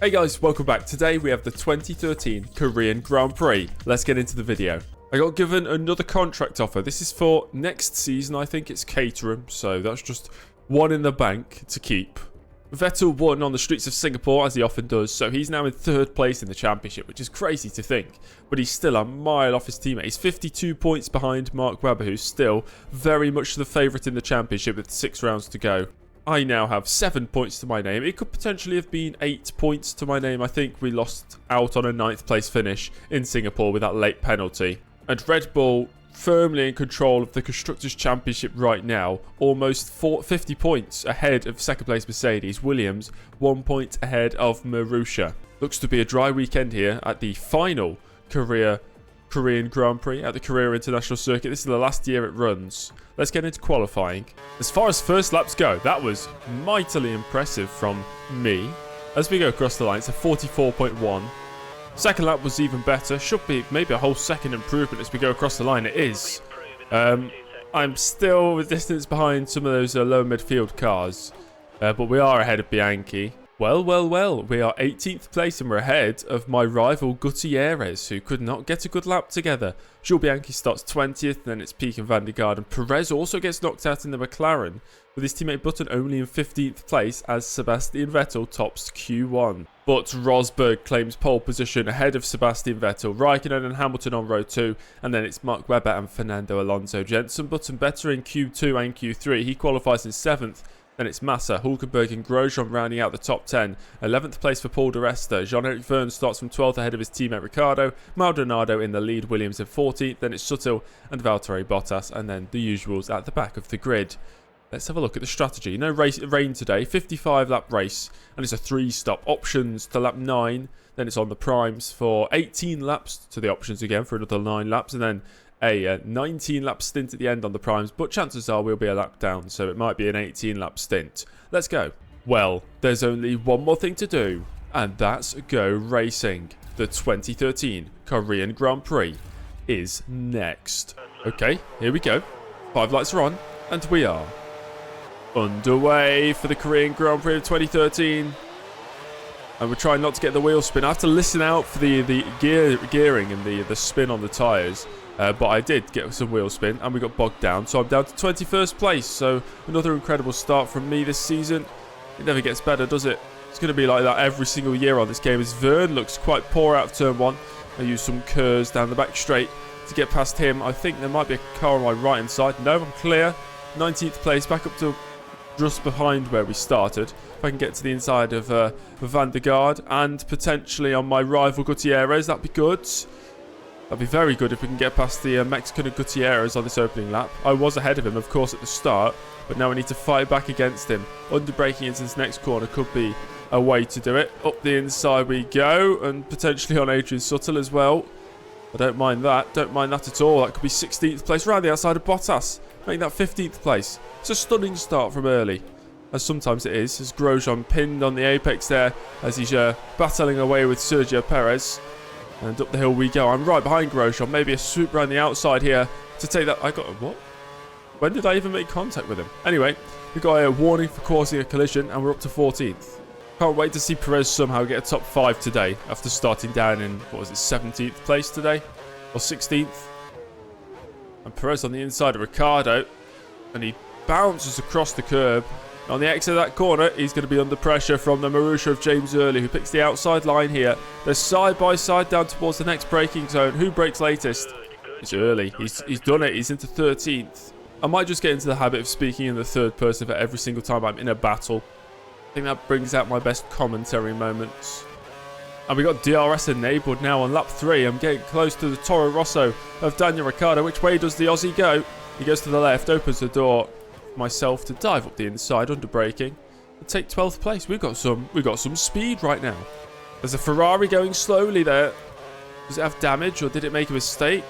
Hey guys, welcome back. Today we have the 2013 Korean Grand Prix. Let's get into the video. I got given another contract offer. This is for next season. I think it's Caterham, so that's just one in the bank to keep. Vettel won on the streets of Singapore, as he often does, so he's now in third place in the championship, which is crazy to think. But he's still a mile off his teammate. He's 52 points behind Mark Webber, who's still very much the favourite in the championship with 6 rounds to go. I now have 7 points to my name. It could potentially have been 8 points to my name. I think we lost out on a 9th place finish in Singapore with that late penalty. And Red Bull firmly in control of the Constructors' Championship right now. Almost 50 points ahead of second place Mercedes. Williams 1 point ahead of Marussia. Looks to be a dry weekend here at the final Korean Grand Prix at the Korea International Circuit. This is the last year it runs. Let's get into qualifying. As far as first laps go, that was mightily impressive from me. As we go across the line, it's a 44.1. Second lap was even better. Should be maybe a whole second improvement as we go across the line. It is. I'm still a distance behind some of those lower midfield cars. But we are ahead of Bianchi. Well. We are 18th place and we're ahead of my rival Gutierrez, who could not get a good lap together. Jules Bianchi starts 20th, then it's Pique and Van der Garde. And Perez also gets knocked out in the McLaren, with his teammate Button only in 15th place as Sebastian Vettel tops Q1. But Rosberg claims pole position ahead of Sebastian Vettel, Raikkonen and Hamilton on row 2, and then it's Mark Webber and Fernando Alonso. Jenson Button better in Q2 and Q3. He qualifies in 7th. Then it's Massa, Hulkenberg and Grosjean rounding out the top 10. 11th place for Paul di Resta. Jean-Eric Vergne starts from 12th ahead of his teammate Ricciardo. Maldonado in the lead, Williams in 14th. Then it's Sutil and Valtteri Bottas. And then the usuals at the back of the grid. Let's have a look at the strategy. No rain today, 55 lap race. And it's a 3-stop. Options to lap 9. Then it's on the primes for 18 laps to the options again for another 9 laps. And then a 19 lap stint at the end on the primes, but chances are we'll be a lap down, so it might be an 18 lap stint. Let's go. Well, there's only one more thing to do, and that's go racing. The 2013 Korean Grand Prix is next. Okay, here we go. 5 lights are on, and we are underway for the Korean Grand Prix of 2013. And we're trying not to get the wheel spin. I have to listen out for the gearing and the spin on the tyres. But I did get some wheel spin and we got bogged down. So I'm down to 21st place. So another incredible start from me this season. It never gets better, does it? It's going to be like that every single year on this game. As Vergne looks quite poor out of turn 1. I use some curves down the back straight to get past him. I think there might be a car on my right hand side. No, I'm clear. 19th place, back up to just behind where we started. If I can get to the inside of Van der Garde and potentially on my rival Gutierrez, that'd be good. That'd be very good if we can get past the Mexican Gutierrez on this opening lap. I was ahead of him, of course, at the start, but now we need to fight back against him. Under-braking into this next corner could be a way to do it. Up the inside we go, and potentially on Adrian Sutil as well. I don't mind that. Don't mind that at all. That could be 16th place, right the outside of Bottas. Make that 15th place. It's a stunning start from early, as sometimes it is. As Grosjean pinned on the apex there, as he's battling away with Sergio Perez. And up the hill we go. I'm right behind Grosjean. Maybe a swoop around the outside here to take that. I got a what? When did I even make contact with him? Anyway, we got a warning for causing a collision and we're up to 14th. Can't wait to see Perez somehow get a top 5 today after starting down in, what was it, 17th place today? Or 16th? And Perez on the inside of Ricciardo. And he bounces across the curb. On the exit of that corner, he's going to be under pressure from the Marussia of James Early, who picks the outside line here. They're side by side down towards the next braking zone. Who brakes latest? It's Early. He's done it. He's into 13th. I might just get into the habit of speaking in the third person for every single time I'm in a battle. I think that brings out my best commentary moments. And we got DRS enabled now on lap 3. I'm getting close to the Toro Rosso of Daniel Ricciardo. Which way does the Aussie go? He goes to the left, opens the door. Myself to dive up the inside under braking and take 12th place. We've got some speed right now. There's a Ferrari going slowly there. Does it have damage or did it make a mistake?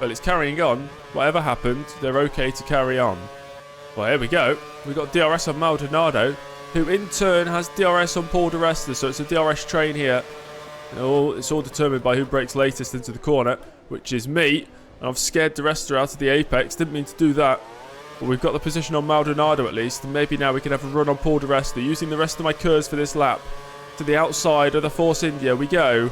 Well, it's carrying on. Whatever happened, they're okay to carry on. Well, here we go. We've got DRS on Maldonado, who in turn has DRS on Paul di Resta. So it's a DRS train here. It's all determined by who brakes latest into the corner, which is me. And I've scared di Resta out of the apex. Didn't mean to do that. But we've got the position on Maldonado at least. And maybe now we can have a run on Paul di Resta, using the rest of my curves for this lap. To the outside of the Force India we go.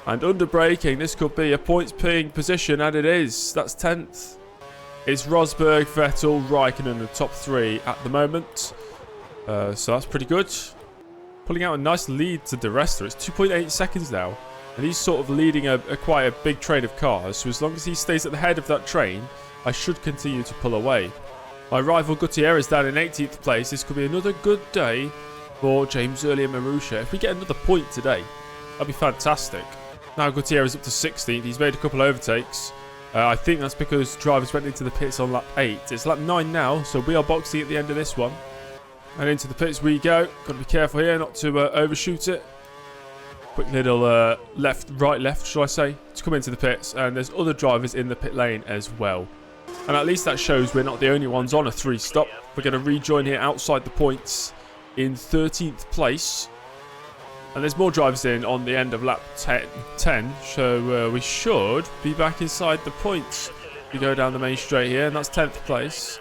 And under braking, this could be a points ping position, and it is. That's 10th. It's Rosberg, Vettel, Raikkonen in the top 3 at the moment. So that's pretty good. Pulling out a nice lead to the rest. It's 2.8 seconds now. And he's sort of leading quite a big train of cars. So as long as he stays at the head of that train, I should continue to pull away. My rival Gutierrez down in 18th place. This could be another good day for James Early and Marussia. If we get another point today, that'd be fantastic. Now Gutierrez up to 16th. He's made a couple of overtakes. I think that's because drivers went into the pits on lap 8. It's lap 9 now, so we are boxing at the end of this one. And into the pits we go. Got to be careful here not to overshoot it. Quick little right left, shall I say, to come into the pits. And there's other drivers in the pit lane as well. And at least that shows we're not the only ones on a 3-stop. We're going to rejoin here outside the points in 13th place. And there's more drivers in on the end of lap 10. So we should be back inside the points. We go down the main straight here, and that's 10th place.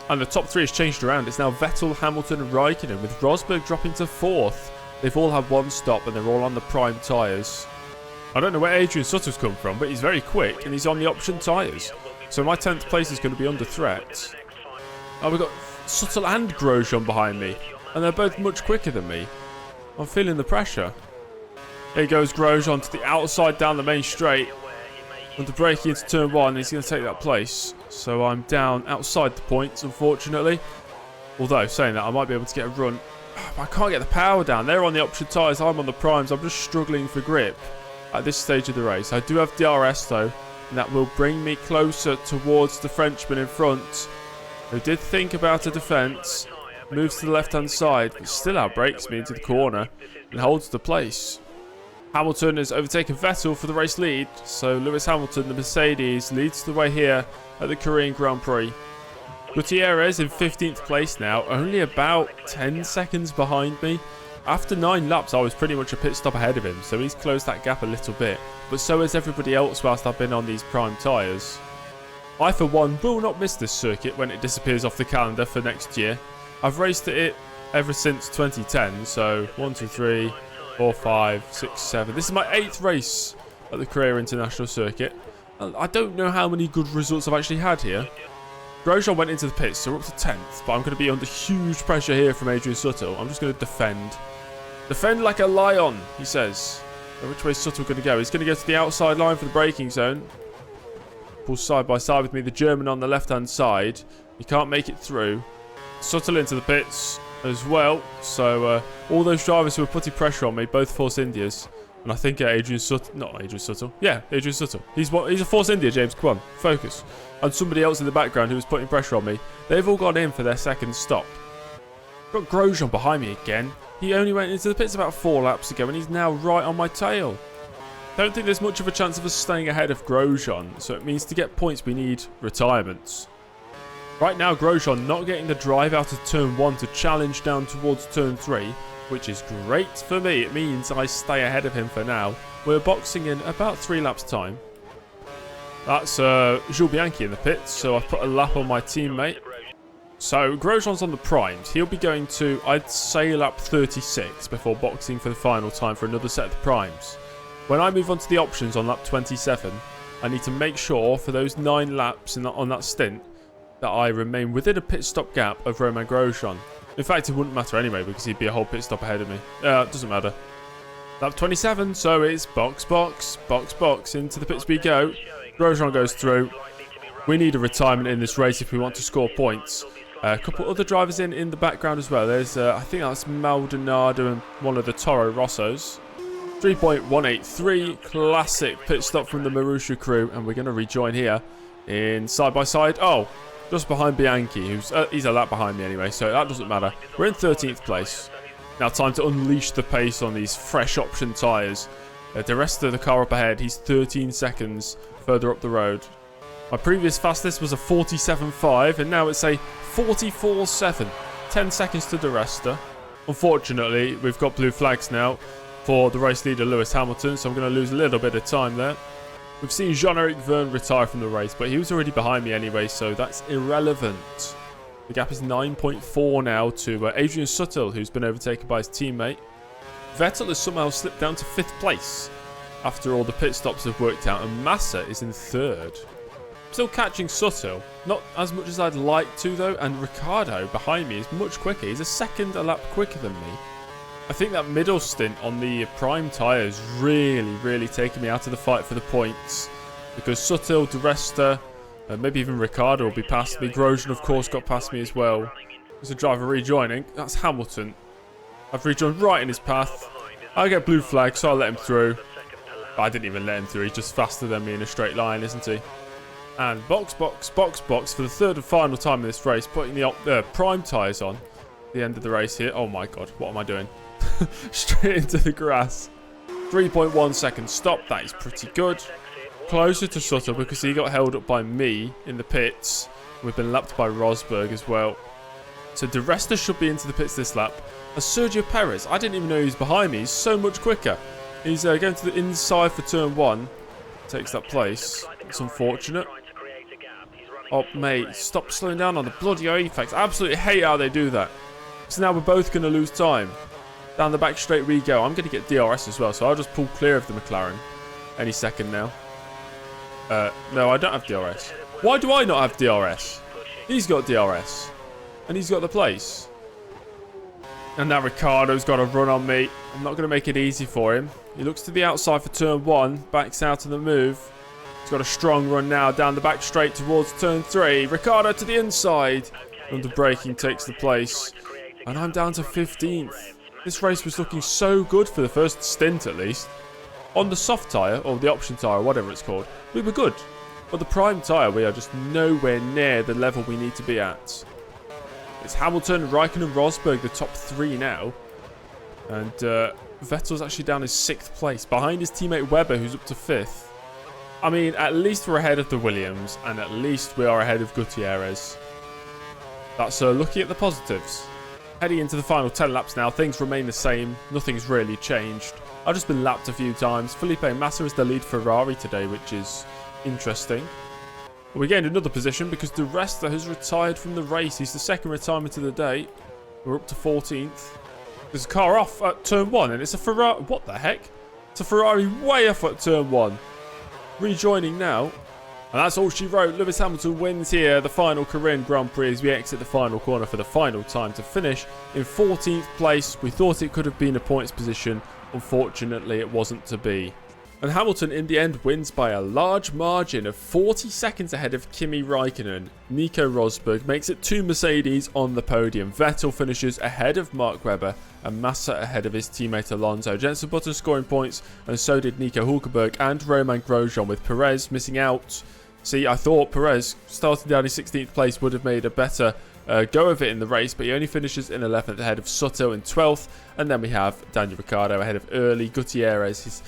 And the top 3 has changed around. It's now Vettel, Hamilton and Raikkonen, with Rosberg dropping to 4th. They've all had one stop and they're all on the prime tyres. I don't know where Adrian Sutter's come from, but he's very quick and he's on the option tyres. So my 10th place is going to be under threat. Oh, we've got Sutter and Grosjean behind me. And they're both much quicker than me. I'm feeling the pressure. Here goes Grosjean to the outside down the main straight. Under braking into turn 1, he's going to take that place. So I'm down outside the points, unfortunately. Although, saying that, I might be able to get a run. I can't get the power down. They're on the option tyres. I'm on the primes. I'm just struggling for grip at this stage of the race. I do have DRS, though. And that will bring me closer towards the Frenchman in front, who did think about a defence. Moves to the left-hand side, but still outbrakes me into the corner and holds the place. Hamilton has overtaken Vettel for the race lead, so Lewis Hamilton, the Mercedes, leads the way here at the Korean Grand Prix. Gutierrez in 15th place now, only about 10 seconds behind me. After 9 laps, I was pretty much a pit stop ahead of him, so he's closed that gap a little bit. But so has everybody else whilst I've been on these prime tyres. I, for one, will not miss this circuit when it disappears off the calendar for next year. I've raced at it ever since 2010, so 1, 2, 3, 4, 5, 6, 7. This is my 8th race at the Korea International Circuit. I don't know how many good results I've actually had here. Grosjean went into the pits, so we're up to 10th, but I'm going to be under huge pressure here from Adrian Sutter. I'm just going to defend. Defend like a lion, he says. Which way is Sutter going to go? He's going to go to the outside line for the braking zone. Pulls side by side with me, the German on the left-hand side. He can't make it through. Sutter into the pits as well. So all those drivers who were putting pressure on me, both Force Indias. And I think Adrian Sutter, not Adrian Sutter. Yeah, Adrian Sutter. He's a Force India, James. Come on, focus. And somebody else in the background who was putting pressure on me. They've all gone in for their second stop. Got Grosjean behind me again. He only went into the pits about 4 laps ago and he's now right on my tail. Don't think there's much of a chance of us staying ahead of Grosjean. So it means to get points we need retirements. Right now Grosjean not getting the drive out of turn 1 to challenge down towards turn 3. Which is great for me. It means I stay ahead of him for now. We're boxing in about 3 laps time. That's Jules Bianchi in the pits, so I've put a lap on my teammate. So Grosjean's on the primes. He'll be going to, I'd say, lap 36 before boxing for the final time for another set of the primes. When I move on to the options on lap 27, I need to make sure for those 9 laps on that stint that I remain within a pit stop gap of Romain Grosjean. In fact, it wouldn't matter anyway because he'd be a whole pit stop ahead of me. It doesn't matter. Lap 27, so it's box, box, box, box. Into the pits we go. Grosjean goes through. We need a retirement in this race if we want to score points. A couple other drivers in the background as well. There's, I think that's Maldonado and one of the Toro Rossos. 3.183, classic pit stop from the Marussia crew. And we're going to rejoin here in side by side. Oh, just behind Bianchi, he's a lap behind me anyway, so that doesn't matter. We're in 13th place. Now time to unleash the pace on these fresh option tyres. The rest of the car up ahead, he's 13 seconds further up the road. My previous fastest was a 47.5 and now it's a 44.7. 10 seconds to the rester. Unfortunately, we've got blue flags now for the race leader Lewis Hamilton, so I'm going to lose a little bit of time there. We've seen Jean-Eric Vergne retire from the race, but he was already behind me anyway, so that's irrelevant. The gap is 9.4 now to Adrian Sutter, who's been overtaken by his teammate. Vettel has somehow slipped down to 5th place after all the pit stops have worked out, and Massa is in 3rd. Still catching Sutil, not as much as I'd like to though, and Ricciardo behind me is much quicker. He's a second a lap quicker than me. I think that middle stint on the prime tyres really taking me out of the fight for the points, because Sutil, De Resta, maybe even Ricciardo will be past me. Grosjean of course got past me as well. There's a driver rejoining. That's Hamilton. I've rejoined right in his path. I get blue flag, so I'll let him through. I didn't even let him through. He's just faster than me in a straight line, isn't he? And box for the 3rd and final time in this race, putting the prime tyres on at the end of the race here. Oh my god, what am I doing? Straight into the grass. 3.1 seconds stop. That is pretty good. Closer to Sutter because he got held up by me in the pits. We've been lapped by Rosberg as well. So De Resta should be into the pits this lap. As Sergio Perez, I didn't even know he was behind me. He's so much quicker. He's going to the inside for turn 1. Takes that place. It's unfortunate. Oh, mate, stop slowing down on the bloody apex. I absolutely hate how they do that. So now we're both going to lose time. Down the back straight we go. I'm going to get DRS as well, so I'll just pull clear of the McLaren any second now. No, I don't have DRS. Why do I not have DRS? He's got DRS. And he's got the place. And now Ricciardo's got a run on me. I'm not going to make it easy for him. He looks to the outside for turn 1. Backs out of the move. He's got a strong run now down the back straight towards turn 3. Ricciardo to the inside. Under braking takes the place. And I'm down to 15th. This race was looking so good for the first stint at least. On the soft tyre, or the option tyre, whatever it's called, we were good. But the prime tyre, we are just nowhere near the level we need to be at. It's Hamilton, Raikkonen, Rosberg, the top 3 now. And Vettel's actually down in 6th place, behind his teammate Webber, who's up to 5th. I mean, at least we're ahead of the Williams, and at least we are ahead of Gutierrez. That's looking at the positives. Heading into the final 10 laps now, things remain the same. Nothing's really changed. I've just been lapped a few times. Felipe Massa is the lead Ferrari today, which is interesting. We gained another position because De Resta has retired from the race. He's the second retirement of the day. We're up to 14th. There's a car off at turn 1, and it's a Ferrari. What the heck? It's a Ferrari way off at turn 1. Rejoining now. And that's all she wrote. Lewis Hamilton wins here the final Korean Grand Prix as we exit the final corner for the final time to finish in 14th place. We thought it could have been a points position. Unfortunately, it wasn't to be. And Hamilton in the end wins by a large margin of 40 seconds ahead of Kimi Raikkonen. Nico Rosberg makes it 2 Mercedes on the podium. Vettel finishes ahead of Mark Webber and Massa ahead of his teammate Alonso. Jenson Button scoring points, and so did Nico Hülkenberg and Romain Grosjean, with Perez missing out. See, I thought Perez starting down in 16th place would have made a better go of it in the race, but he only finishes in 11th ahead of Soto in 12th. And then we have Daniel Ricciardo ahead of Early, Gutierrez, his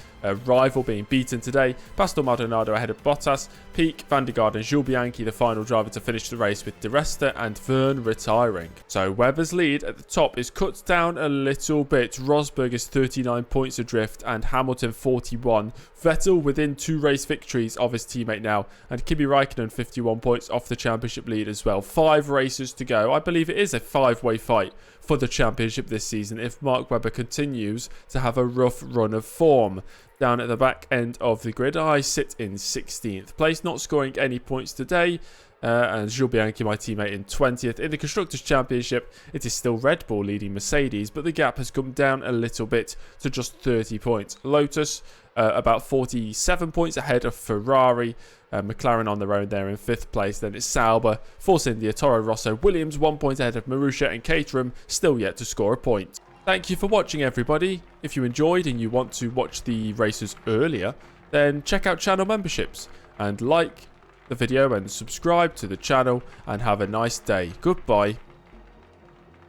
rival, being beaten today. Pastor Maldonado ahead of Bottas, Peak, Van der Garde and Jules Bianchi the final driver to finish the race, with De Resta and Verne retiring. So Webber's lead at the top is cut down a little bit. Rosberg is 39 points adrift and Hamilton 41. Vettel within 2 race victories of his teammate now, and Kimi Raikkonen 51 points off the championship lead as well. 5 races to go. I believe it is a 5-way fight for the championship this season if Mark Webber continues to have a rough run of form. Down at the back end of the grid, I sit in 16th place, not scoring any points today. And Jules Bianchi, my teammate, in 20th. In the Constructors' Championship, it is still Red Bull leading Mercedes, but the gap has come down a little bit to just 30 points. Lotus, about 47 points ahead of Ferrari. McLaren on their own there in 5th place. Then it's Sauber, Force India, Toro Rosso, Williams 1 point ahead of Marussia, and Caterham still yet to score a point. Thank you for watching, everybody. If you enjoyed and you want to watch the races earlier, then check out channel memberships and like the video and subscribe to the channel, and have a nice day. Goodbye.